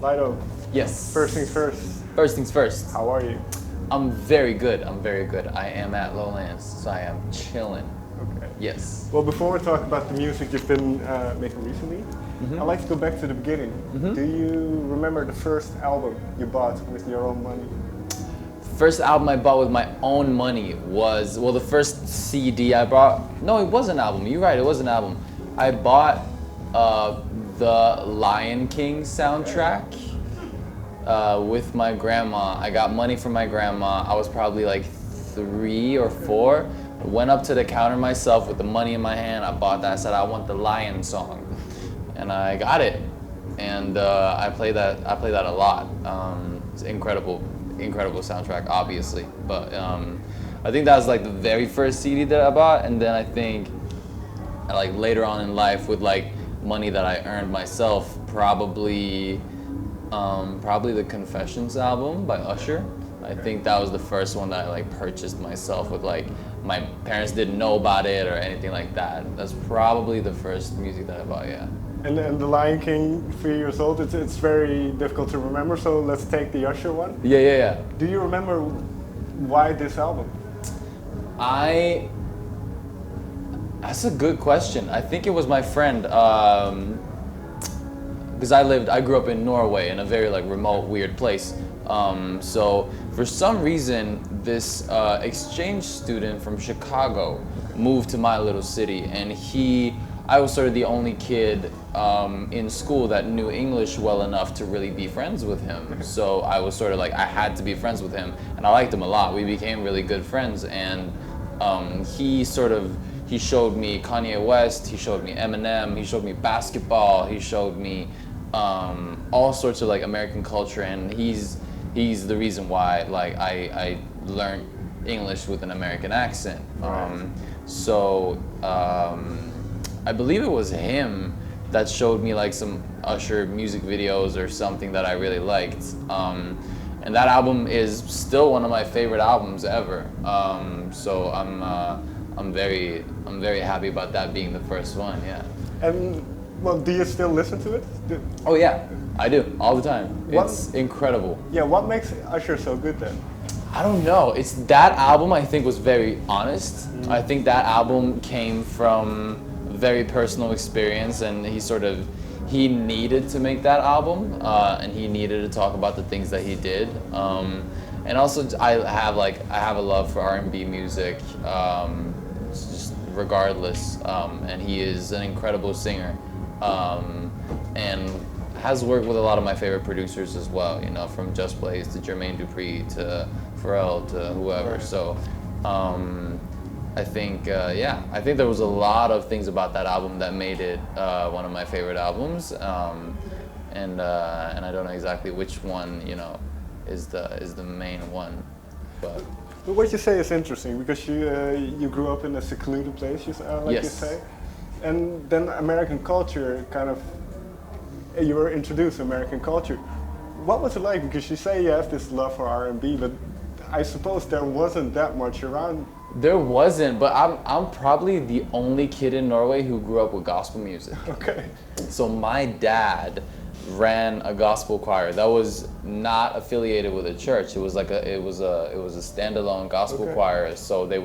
Lido, Yes. first things first. First things first. How are you? I'm very good. I am at Lowlands, so I am chilling. Okay. Yes. Well, before we talk about the music you've been making recently, I'd like to go back to the beginning. Do you remember the first album you bought with your own money? First album I bought with my own money was, well, the first CD I bought, no, it was an album. You're right, it was an album. I bought the Lion King soundtrack with my grandma. I got money from my grandma. I was probably like 3 or 4. I went up to the counter myself with the money in my hand. I bought that. I said, I want the Lion song. And I got it. And I play that a lot. It's incredible soundtrack, obviously. But I think that was like the very first CD that I bought. And then I think like later on in life with like money that I earned myself, probably the Confessions album by Usher. I think that was the first one that I like purchased myself with like, my parents didn't know about it or anything like that. That's probably the first music that I bought, yeah. And The Lion King, 3 years old, it's very difficult to remember, so let's take the Usher one. Yeah. Do you remember why this album? That's a good question. I think it was my friend, because I grew up in Norway in a very like remote, weird place. So for some reason, this exchange student from Chicago moved to my little city, and I was sort of the only kid in school that knew English well enough to really be friends with him. So I was sort of like, I had to be friends with him, and I liked him a lot. We became really good friends, and he showed me Kanye West, he showed me Eminem, he showed me basketball, he showed me all sorts of like American culture, and he's the reason why like I learned English with an American accent. I believe it was him that showed me like some Usher music videos or something that I really liked. And that album is still one of my favorite albums ever. So I'm very happy about that being the first one, yeah. And well, do you still listen to it? Oh yeah, I do, all the time. It's incredible. Yeah, what makes Usher so good then? I don't know. It's that album I think was very honest. I think that album came from a very personal experience, and he needed to make that album, and he needed to talk about the things that he did. And also I have a love for R&B music, just regardless. And he is an incredible singer, and has worked with a lot of my favorite producers as well, you know, from Just Blaze to Jermaine Dupri to Pharrell to whoever. Right. So I think there was a lot of things about that album that made it one of my favorite albums, and I don't know exactly which one, you know, is the main one, but What you say is interesting, because you grew up in a secluded place, like yes. you say, and then American culture you were introduced to American culture. What was it like? Because you say you have this love for R&B, but I suppose there wasn't that much around. There wasn't, but I'm probably the only kid in Norway who grew up with gospel music. Okay. So my dad ran a gospel choir that was not affiliated with a church. It was a standalone gospel choir. So they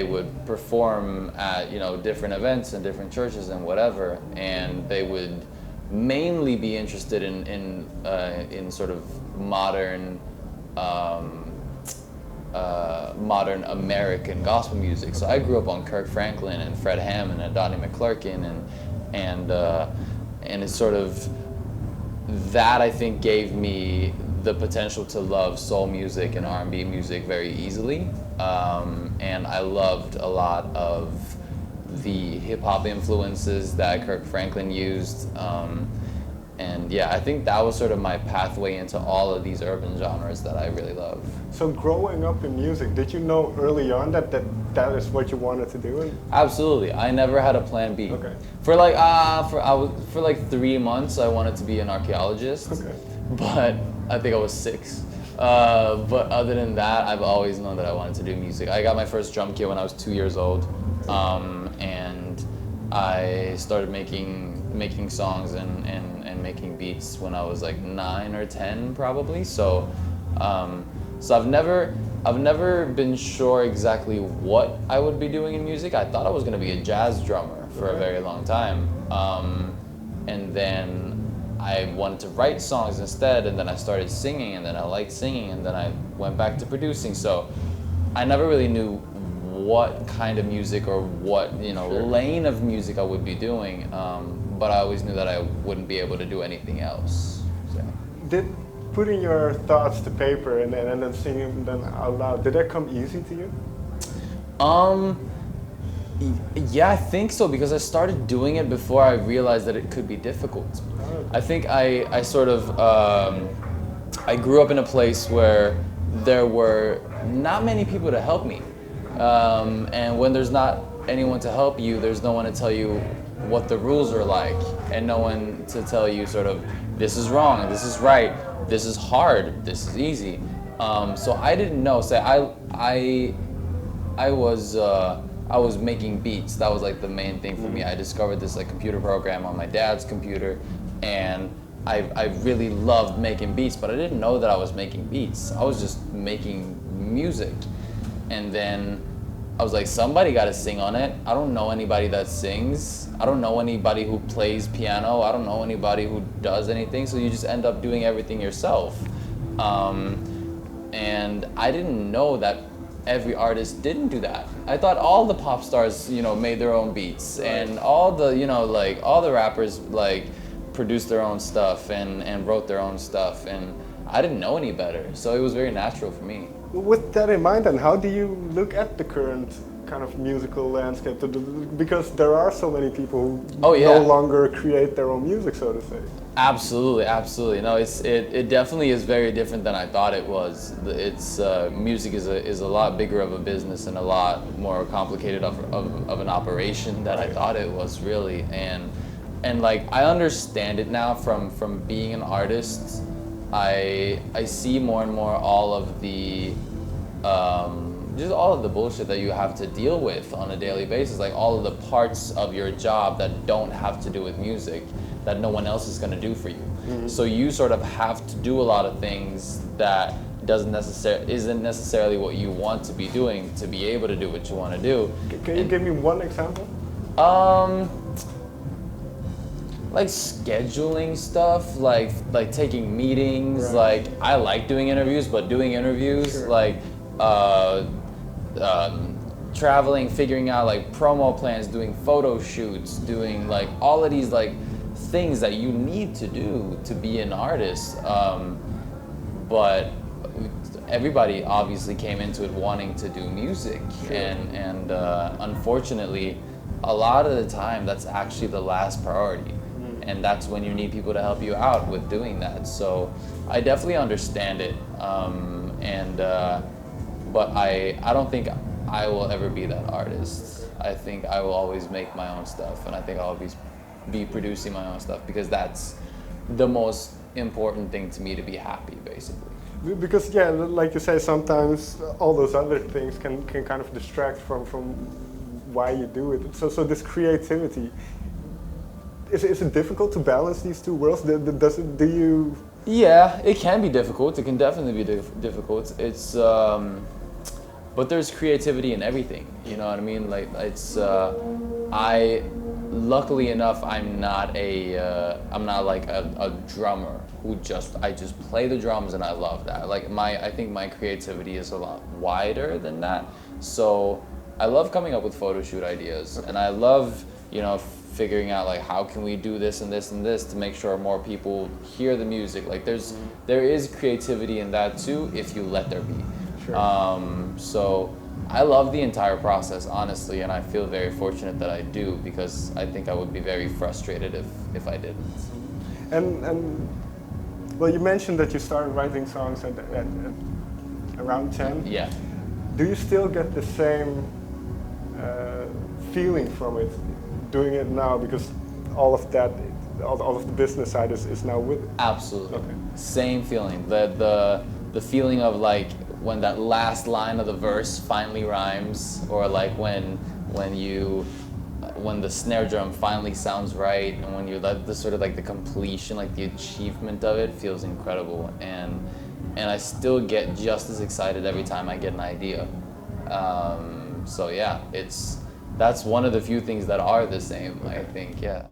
would perform at, you know, different events and different churches and whatever, and they would mainly be interested in sort of modern American gospel music. So I grew up on Kirk Franklin and Fred Hammond and Donnie McClurkin, and it's sort of that, I think, gave me the potential to love soul music and R&B music very easily. And I loved a lot of the hip-hop influences that Kirk Franklin used. And yeah, I think that was sort of my pathway into all of these urban genres that I really love. So growing up in music, did you know early on that is what you wanted to do? Absolutely. I never had a plan B. Okay. For like 3 months, I wanted to be an archaeologist. Okay. But I think I was 6. But other than that, I've always known that I wanted to do music. I got my first drum kit when I was 2 years old, and I started making songs and began making beats when I was like 9 or 10 probably. So I've never been sure exactly what I would be doing in music. I thought I was gonna be a jazz drummer for a very long time, and then I wanted to write songs instead, and then I started singing, and then I liked singing, and then I went back to producing. So I never really knew what kind of music or what lane of music I would be doing, but I always knew that I wouldn't be able to do anything else. So. Did putting your thoughts to paper and then singing them out loud, did that come easy to you? Yeah, I think so, because I started doing it before I realized that it could be difficult. I think I sort of I grew up in a place where there were not many people to help me, and when there's not anyone to help you, there's no one to tell you what the rules are like, and no one to tell you sort of this is wrong, this is right, this is hard, this is easy. So I didn't know. So I was making beats. That was like the main thing for me. I discovered this like computer program on my dad's computer, and I really loved making beats, but I didn't know that I was making beats. I was just making music. And then I was like, somebody got to sing on it. I don't know anybody that sings. I don't know anybody who plays piano. I don't know anybody who does anything. So you just end up doing everything yourself. And I didn't know that every artist didn't do that. I thought all the pop stars, made their own beats, and all the, all the rappers produced their own stuff and wrote their own stuff, and I didn't know any better. So it was very natural for me. With that in mind, then, how do you look at the current kind of musical landscape? Because there are so many people who no longer create their own music, so to say. Absolutely, absolutely. No, it definitely is very different than I thought it was. It's music is a lot bigger of a business and a lot more complicated of an operation than I thought it was, really. And like, I understand it now from being an artist. I see more and more all of the just all of the bullshit that you have to deal with on a daily basis, like all of the parts of your job that don't have to do with music, that no one else is going to do for you. Mm-hmm. So you sort of have to do a lot of things that isn't necessarily what you want to be doing to be able to do what you want to do. Can you give me one example? Like scheduling stuff, like taking meetings. Right. Like, I like doing interviews, but doing interviews, like traveling, figuring out like promo plans, doing photo shoots, doing like all of these like things that you need to do to be an artist. But everybody obviously came into it wanting to do music, and unfortunately, a lot of the time that's actually the last priority. And that's when you need people to help you out with doing that. So I definitely understand it, but I don't think I will ever be that artist. I think I will always make my own stuff, and I think I'll always be producing my own stuff, because that's the most important thing to me, to be happy, basically. Because like you say, sometimes all those other things can kind of distract from why you do it. So this creativity, is it difficult to balance these two worlds? Yeah, it can be difficult. It can definitely be difficult. It's but there's creativity in everything. You know what I mean? Like, it's luckily enough, I'm not like a drummer who I just play the drums and I love that. Like, I think my creativity is a lot wider than that. So I love coming up with photo shoot ideas, and I love figuring out like, how can we do this and this and this to make sure more people hear the music. Like, there is creativity in that too, if you let there be. Sure. So I love the entire process, honestly, and I feel very fortunate that I do, because I think I would be very frustrated if I didn't. And well, you mentioned that you started writing songs at around 10. Yeah. Do you still get the same feeling from it, doing it now, because all of that, all of the business side is now with it? Absolutely. Okay. Same feeling. The feeling of like when that last line of the verse finally rhymes, or like when when the snare drum finally sounds right, and when you're the sort of like the completion, like the achievement of it feels incredible, and I still get just as excited every time I get an idea. So yeah, that's one of the few things that are the same, I think, yeah.